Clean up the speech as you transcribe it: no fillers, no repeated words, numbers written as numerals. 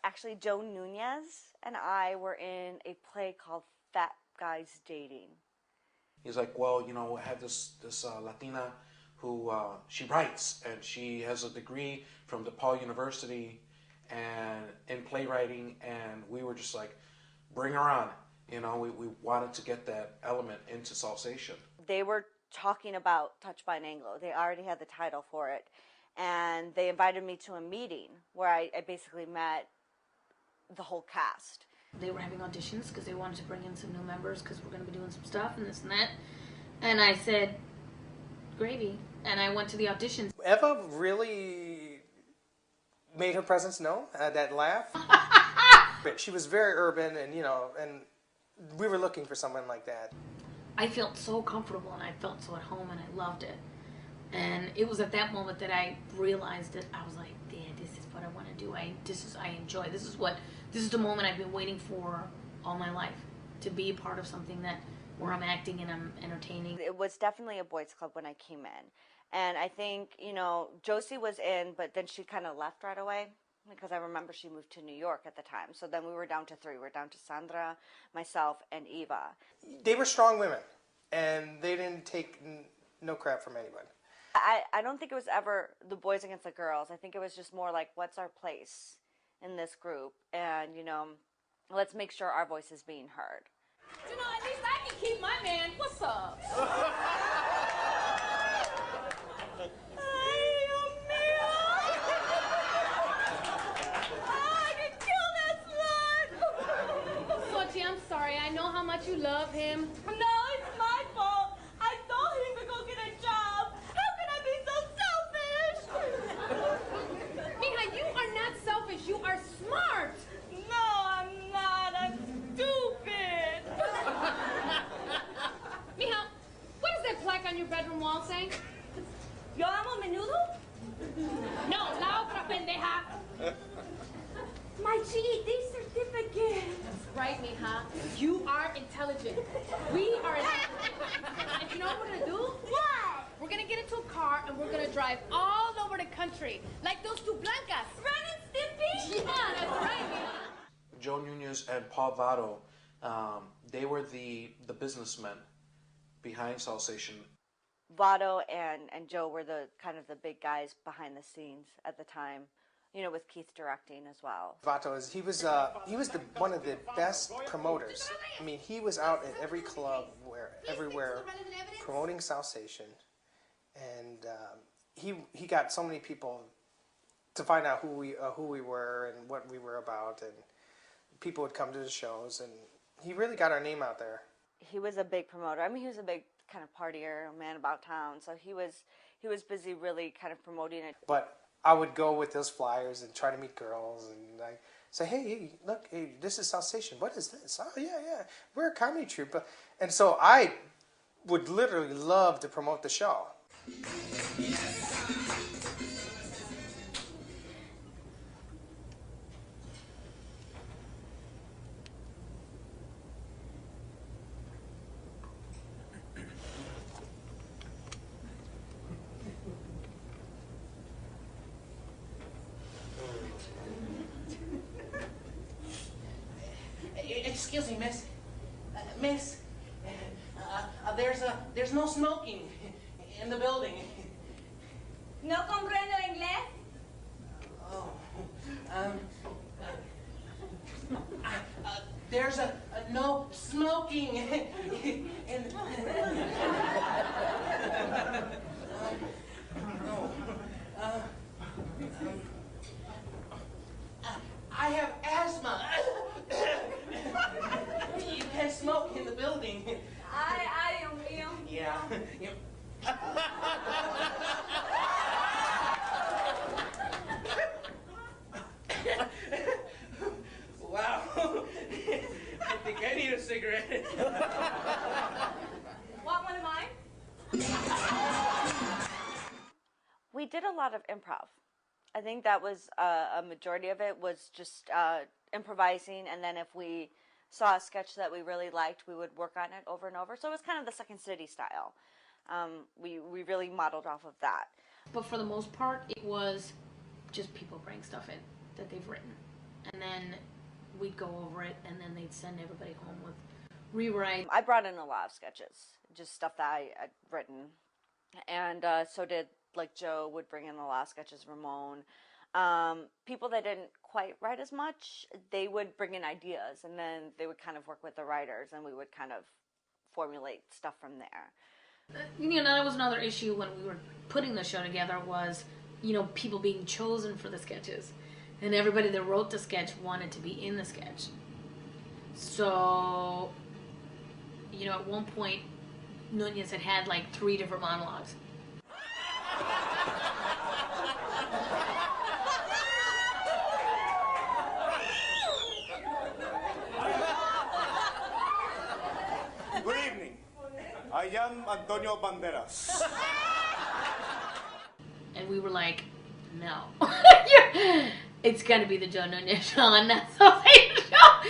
Actually, Joe Nunez and I were in a play called Fat Guys Dating. He's like, well, I have this Latina who she writes, and she has a degree from DePaul University and in playwriting, and we were just like, bring her on. We wanted to get that element into Salsation. They were talking about Touched by an Anglo. They already had the title for it, and they invited me to a meeting where I basically met the whole cast. They were having auditions because they wanted to bring in some new members because we're going to be doing some stuff and this and that. And I said, gravy. And I went to the auditions. Eva really made her presence known, that laugh. But she was very urban, and and we were looking for someone like that. I felt so comfortable and I felt so at home and I loved it. And it was at that moment that I realized that I was like, yeah, this is what I want to do. I enjoy. This is the moment I've been waiting for all my life, to be a part of something where I'm acting and I'm entertaining. It was definitely a boys' club when I came in. And I think, Josie was in, but then she kind of left right away because I remember she moved to New York at the time. So then we were down to 3. We were down to Sandra, myself, and Eva. They were strong women, and they didn't take no crap from anybody. I don't think it was ever the boys against the girls. I think it was just more like, what's our place in this group? And, let's make sure our voice is being heard. At least I can keep my man. What's up? I'm sorry, I know how much you love him. No, it's my fault. I told him to go get a job. How can I be so selfish? Mija, you are not selfish. You are smart. No, I'm not. I'm stupid. Mija, what does that plaque on your bedroom wall say? Yo amo menudo? No, la otra pendeja. My GED certificate. Right, mija. You are intelligent. We are intelligent. And you know what we're gonna do? What? We're gonna get into a car and we're gonna drive all over the country, like those two blancas. Ren and Stimpy? Yeah, that's right, mija. Joe Nunez and Paul Votto, they were the businessmen behind Salsation. Votto and Joe were the kind of the big guys behind the scenes at the time. With Keith directing as well. Votto he was one of the best promoters. I mean, he was out at every club, everywhere, promoting Salsation, and he got so many people to find out who we were and what we were about, and people would come to the shows, and he really got our name out there. He was a big promoter. I mean, he was a big kind of partier, a man about town. So he was busy really kind of promoting it. But I would go with those flyers and try to meet girls, and I say, hey, look, hey, this is Salsation. What is this? Oh, yeah, we're a comedy troupe. And so I would literally love to promote the show. Excuse me, miss. Miss, there's no smoking in the building. No comprendo inglés? Oh, there's no smoking in no. I have asthma. You can't smoke in the building. Ay, Dios mío. Yeah. Wow. I think I need a cigarette. Want one of mine? We did a lot of improv. I think that was a majority of it was just improvising, and then if we saw a sketch that we really liked, we would work on it over and over. So it was kind of the Second City style. We really modeled off of that. But for the most part, it was just people bring stuff in that they've written. and then we'd go over it, and then they'd send everybody home with rewrite. I brought in a lot of sketches, just stuff that I'd written, and so did like Joe would bring in a lot of sketches. Ramon, people that didn't quite write as much, they would bring in ideas, and then they would kind of work with the writers, and we would kind of formulate stuff from there. You know, that was another issue when we were putting the show together was, you know, people being chosen for the sketches. And everybody that wrote the sketch wanted to be in the sketch. So, you know, at one point, Nunez had like 3 different monologues. Good evening. I am Antonio Banderas. And we were like, no. It's gonna be the Joe Nunez show and not Salsation show.